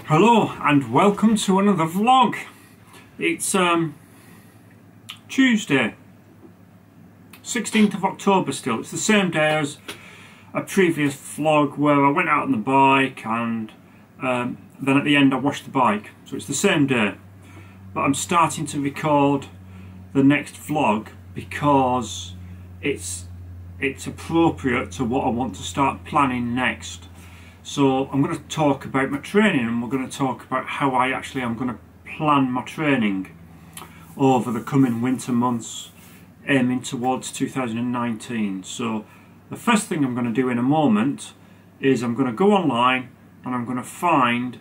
Hello and welcome to another vlog. It's Tuesday, 16th of October still. It's the same day as a previous vlog where I went out on the bike and then at the end I washed the bike. So it's the same day. But I'm starting to record the next vlog because it's appropriate to what I want to start planning next. So I'm going to talk about my training, and we're going to talk about how I actually am going to plan my training over the coming winter months, aiming towards 2019. So the first thing I'm going to do in a moment is I'm going to go online and I'm going to find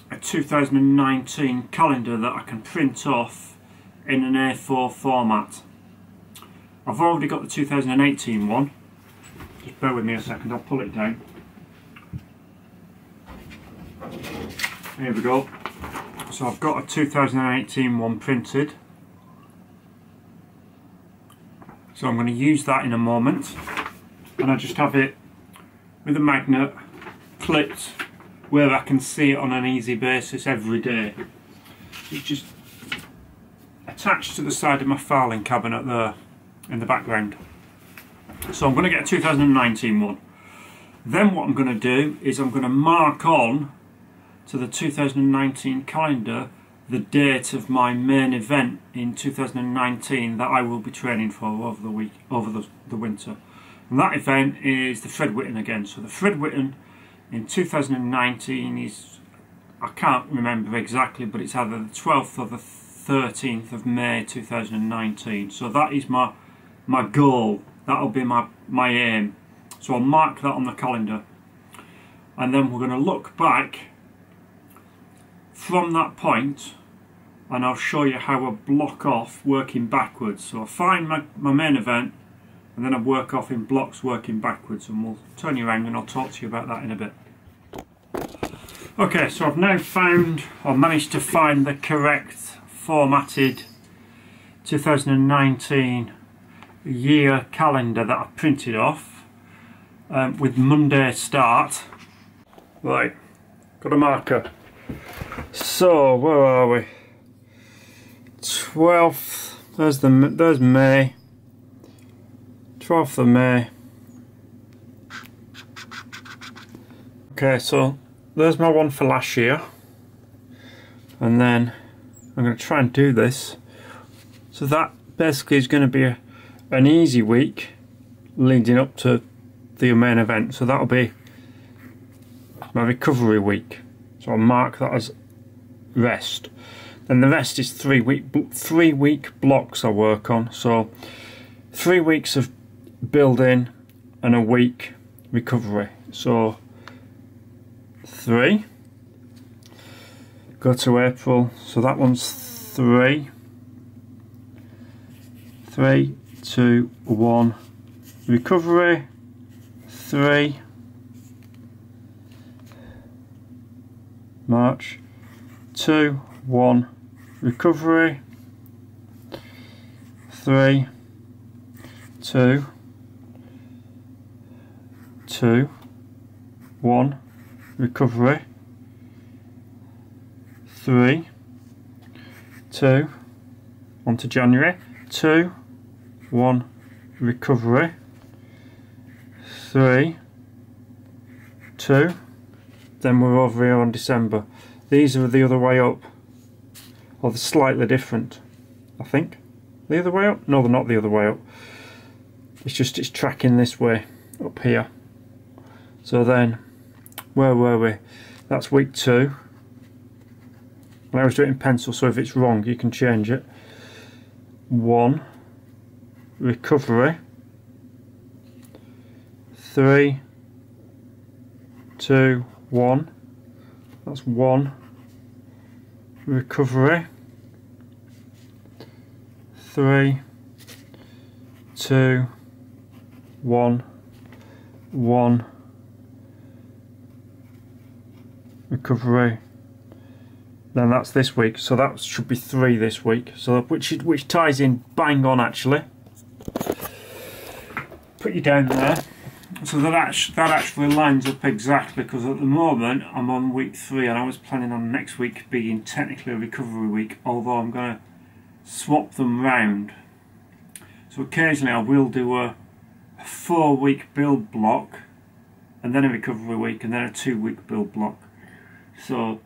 a 2019 calendar that I can print off in an A4 format. I've already got the 2018 one. Just bear with me a second, I'll pull it down. Here we go. So I've got a 2018 one printed. So I'm going to use that in a moment. And I just have it with a magnet clipped where I can see it on an easy basis every day. It's just attached to the side of my filing cabinet there in the background. So I'm going to get a 2019 one. Then what I'm going to do is I'm going to mark on to the 2019 calendar the date of my main event in 2019 that I will be training for over the winter. And that event is the Fred Whitten again. So the Fred Whitten in 2019 is, I can't remember exactly, but it's either the 12th or the 13th of May 2019. So that is my goal. That'll be my aim. So I'll mark that on the calendar. And then we're going to look back from that point and I'll show you how I block off working backwards. So I find my main event and then I work off in blocks working backwards, and we'll turn you around and I'll talk to you about that in a bit. Okay, so I've now found, or managed to find, the correct formatted 2019 year calendar that I printed off with Monday start. Right, got a marker. So where are we? 12th. There's May. 12th of May. Okay, so there's my one for last year, and then I'm going to try and do this. So that basically is going to be an easy week leading up to the main event. So that'll be my recovery week. So I'll mark that as rest. Then the rest is 3 week blocks I work on. So 3 weeks of building and a week recovery. So 3. Go to April. So that one's 3. 3, 2, 1. Recovery. 3. March. 2, 1. Recovery. 3, 2, 2, 1. Recovery. 3, 2. On to January. 2, 1. Recovery. 3, 2. Then we're over here on December. These are the other way up, or they're slightly different, I think. The other way up? No, they're not the other way up. It's tracking this way up here. So then, where were we? That's week 2. And I was doing it in pencil, so if it's wrong you can change it. 1. Recovery. 3, 2, 1. That's 1. Recovery. 3, 2, 1. 1. Recovery. Then that's this week, so that should be 3 this week. So which ties in bang on actually. Put you down there. So that actually lines up exactly, because at the moment I'm on week 3 and I was planning on next week being technically a recovery week, although I'm going to swap them round. So occasionally I will do a 4-week build block and then a recovery week and then a 2-week build block. So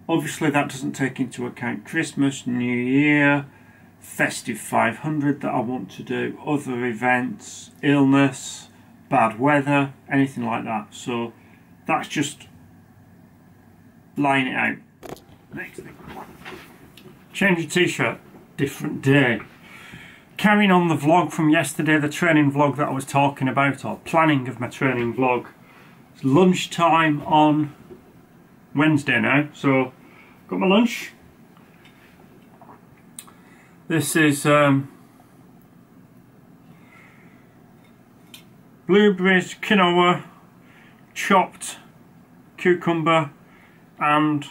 obviously that doesn't take into account Christmas, New Year, Festive 500 that I want to do, other events, illness, bad weather, anything like that. So that's just laying it out. Next thing. Change of t-shirt, different day. Carrying on the vlog from yesterday, the training vlog that I was talking about, or planning of my training vlog. It's lunchtime on Wednesday now, so got my lunch. This is blueberries, quinoa, chopped cucumber and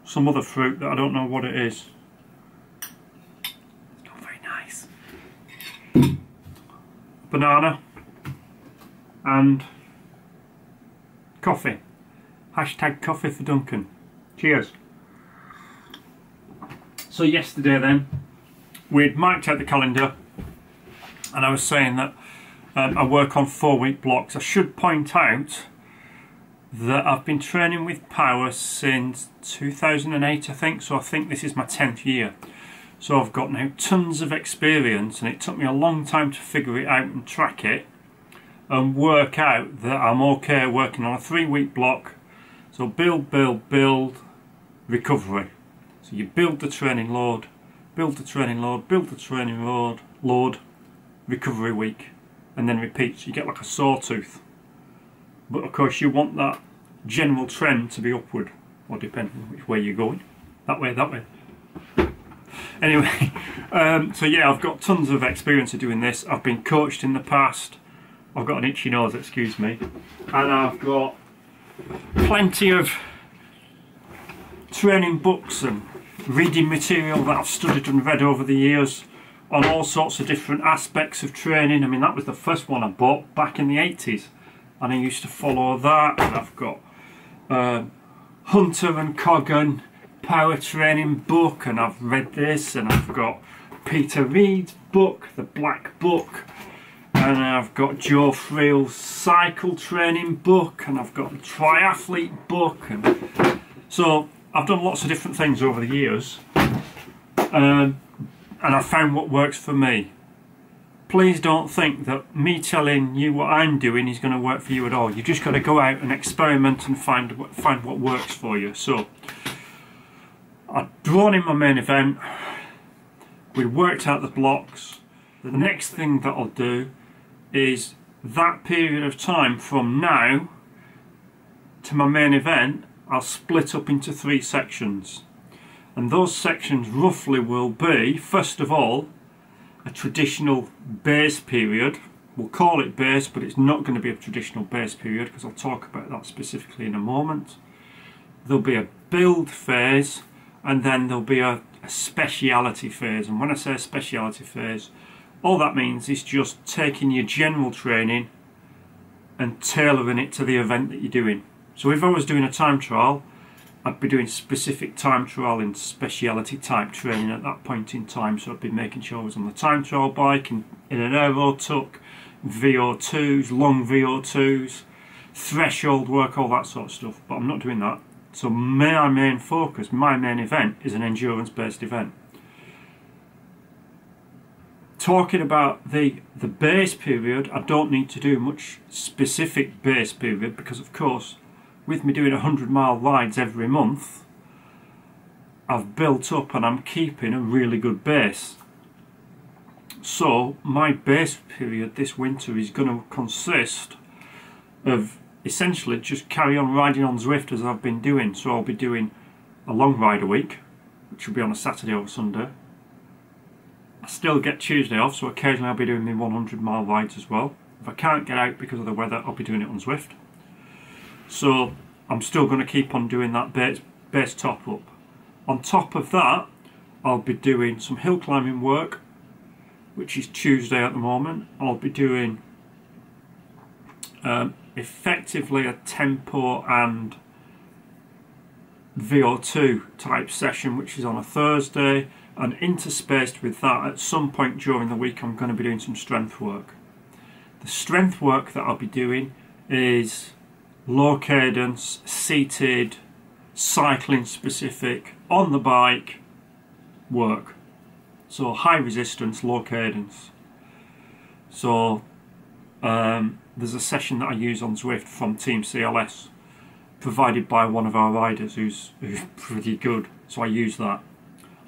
some other fruit that I don't know what it is. It's not very nice. Banana and coffee. Hashtag coffee for Duncan. Cheers. So yesterday then, we'd marked out the calendar and I was saying that I work on 4-week blocks. I should point out that I've been training with Power since 2008 I think, so I think this is my 10th year. So I've got now tons of experience, and it took me a long time to figure it out and track it and work out that I'm okay working on a 3-week block. So build, build, build, recovery. So you build the training load, build the training load, build the training load, recovery week, and then repeat. So you get like a sawtooth. But of course you want that general trend to be upward, or depending on which way you're going. That way, that way. Anyway, so yeah, I've got tons of experience of doing this. I've been coached in the past. I've got an itchy nose, excuse me. And I've got plenty of training books and reading material that I've studied and read over the years on all sorts of different aspects of training. I mean, that was the first one I bought back in the 80s, and I used to follow that. And I've got Hunter and Coggan power training book, and I've read this, and I've got Peter Reed's book, The Black Book, and I've got Joe Friel's cycle training book, and I've got the triathlete book, and so I've done lots of different things over the years, and I've found what works for me. Please don't think that me telling you what I'm doing is going to work for you at all. You've just got to go out and experiment and find what works for you. So I've drawn in my main event, we worked out the blocks. The next thing that I'll do is that period of time from now to my main event, I'll split up into 3 sections. And those sections roughly will be, first of all, a traditional base period. We'll call it base, but it's not going to be a traditional base period because I'll talk about that specifically in a moment. There'll be a build phase, and then there'll be a speciality phase. And when I say a speciality phase, all that means is just taking your general training and tailoring it to the event that you're doing. So if I was doing a time trial, I'd be doing specific time trial in speciality type training at that point in time. So I'd be making sure I was on the time trial bike, in an aero tuck, VO2s, long VO2s, threshold work, all that sort of stuff. But I'm not doing that. So my main focus, my main event is an endurance based event. Talking about the base period, I don't need to do much specific base period because of course with me doing 100-mile rides every month, I've built up and I'm keeping a really good base. So my base period this winter is going to consist of essentially just carry on riding on Zwift as I've been doing. So I'll be doing a long ride a week, which will be on a Saturday or Sunday. I still get Tuesday off, so occasionally I'll be doing my 100-mile rides as well. If I can't get out because of the weather, I'll be doing it on Zwift. So I'm still going to keep on doing that base top up. On top of that, I'll be doing some hill climbing work, which is Tuesday at the moment. I'll be doing effectively a tempo and VO2 type session, which is on a Thursday, and interspaced with that at some point during the week I'm going to be doing some strength work. The strength work that I'll be doing is low cadence, seated, cycling specific, on the bike work. So high resistance, low cadence. So there's a session that I use on Zwift from Team CLS, provided by one of our riders who's pretty good. So I use that,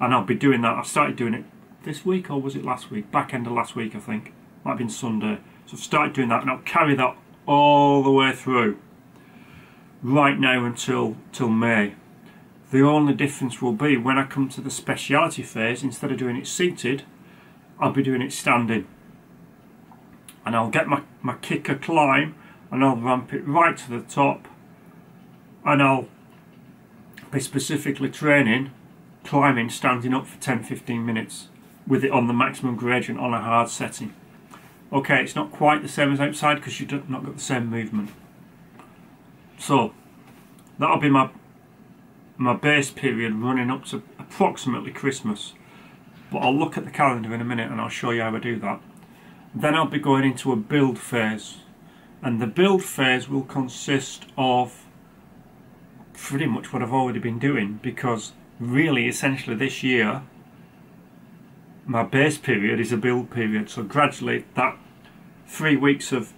and I'll be doing that. I started doing it this week, or was it last week? Back end of last week, I think. Might have been Sunday. So I've started doing that, and I'll carry that all the way through, right now until May. The only difference will be when I come to the speciality phase, instead of doing it seated, I'll be doing it standing. And I'll get my kicker climb, and I'll ramp it right to the top, and I'll be specifically training climbing standing up for 10-15 minutes with it on the maximum gradient on a hard setting. Okay, it's not quite the same as outside because you've not got the same movement. So that'll be my base period running up to approximately Christmas, but I'll look at the calendar in a minute and I'll show you how I do that. Then I'll be going into a build phase, and the build phase will consist of pretty much what I've already been doing, because really essentially this year my base period is a build period. So gradually that 3 weeks of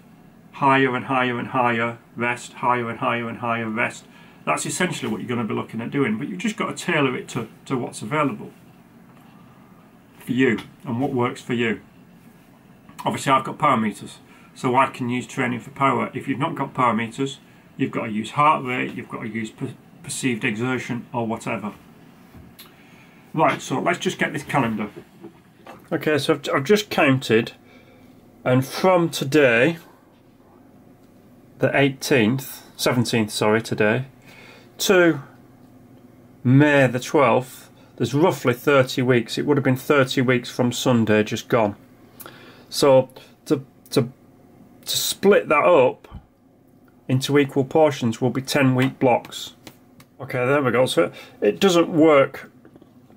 higher and higher and higher rest, higher and higher and higher rest, that's essentially what you're going to be looking at doing, but you've just got to tailor it to what's available for you and what works for you. Obviously I've got power meters, so I can use training for power. If you've not got power meters, you've got to use heart rate, you've got to use perceived exertion or whatever. Right, so let's just get this calendar. Okay, so I've just counted, and from today, the 17th, sorry, today, to May the 12th, there's roughly 30 weeks. It would have been 30 weeks from Sunday just gone. So to split that up into equal portions will be 10-week blocks. Okay, there we go. So it doesn't work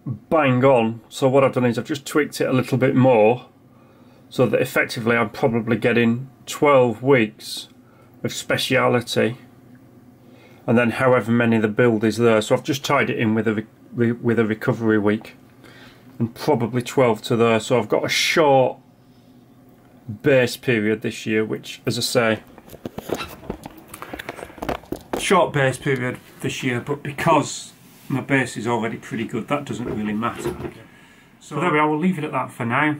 bang on. So what I've done is I've just tweaked it a little bit more, so that effectively I'm probably getting 12 weeks of speciality, and then however many the build is there. So I've just tied it in with a recovery week, and probably 12 to there. So I've got a short base period this year, which, as I say, short base period this year, but because my base is already pretty good, that doesn't really matter. So there we are, we'll leave it at that for now.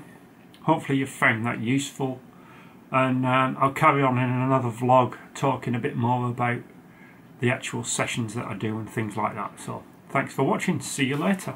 Hopefully you've found that useful, and I'll carry on in another vlog talking a bit more about the actual sessions that I do and things like that. So thanks for watching, see you later.